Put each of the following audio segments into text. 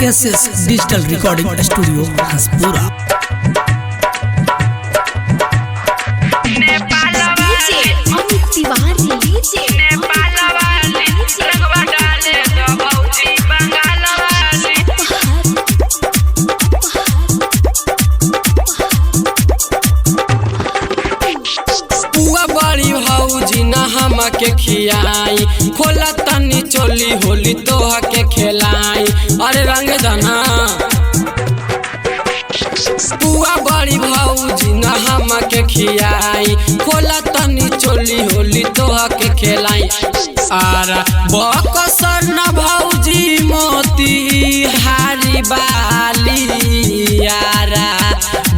Cases digital recording studio Hanspura. के खियाई खोला तनी चोली होली तोह के खेलाई। अरे रंग दाना पुआ बड़ी भौजी न हम के खियाई खोला तनी चोली होली तोह के खेलाई। आरा बकसर न भौजी मोती हारी बाली। आरा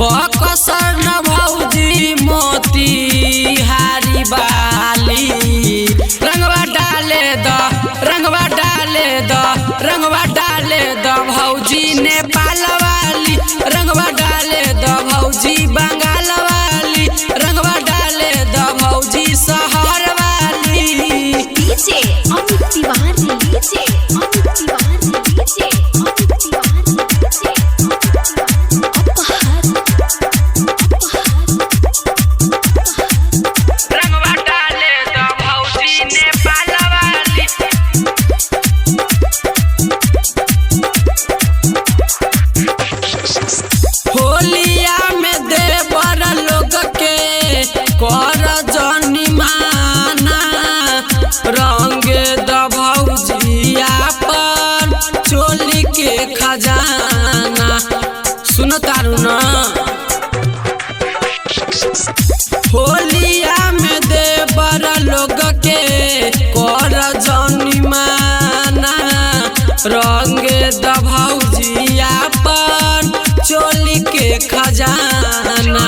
बकसर न भौजी मोती हारी बाली। रंगवा डाले द रंगवा डाले द रंगवा डाले द भौजी नेपाल वाली। रंगवा डाले द भौजी बंगाल वाली। रंगवा डाले द भौजी शहर वाली। DJ Amit Tiwari DJ Amit Tiwari DJ Amit Tiwari DJ अपहर रंगवा डाले द भौजी नेपाल वाली। होलिया में देवर लोग के कर जनी माना। रंग द भौजिया पर चोली के खजाना। सुन तारू ना होलिया में देवर लोग के कर जनी माना। रंग द भौजिया पर चोली के खजाना।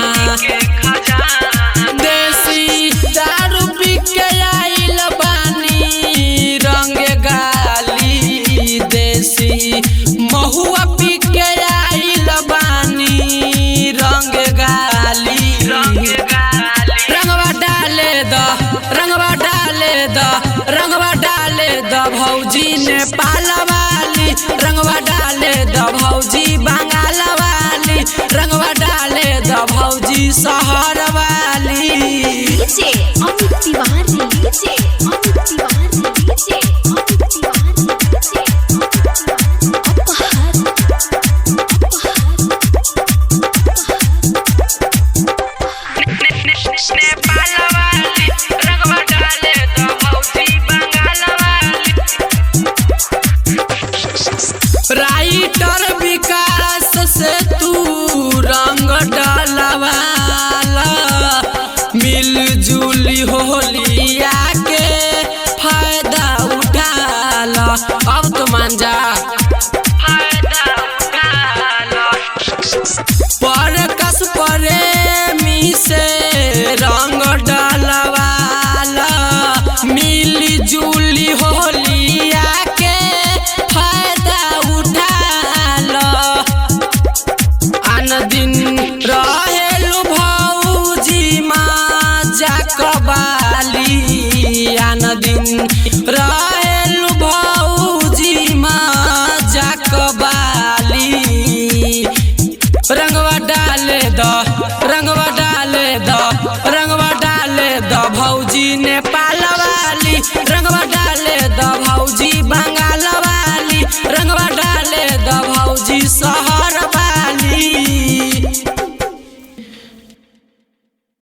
देसी दारू पी के आइल बानी रंग गाली। देसी महुआ पी के आइल बानी रंग गाली। रंगवा डाले द रंगवा डाले द रंगवा डाले द भौजी नेपाल वाली। रंगवा डाले द भौजी बंगाल वाली। रंगवा डाले द भौजी शहर वाली। DJ Amit Tiwari DJ Amit Tiwari DJ Amit Tiwari DJ अपहर नेपाल वाली। रंगवा डाले द भौजी बंगाल वाली। राइटर विकास से तू रंग डालवाला। मिलजुली होलिया के फायदा उठाला। अब तो मान जा फायदा उठाला। पर कस प्रेमी से रंग डालवाला। मिलजुली होलिया के फायदा उठाला। आन दिन रहेलु भौजी माजा कबाली। आन दिन रहेलु भौजी माजा कबाली। रंगवा डाले द रंगवा डाले द रंगवा डाले द भौजी नेपाल वाली। रंगवा डाले द भौजी बंगाल वाली। रंगवा डाले द भौजी शहर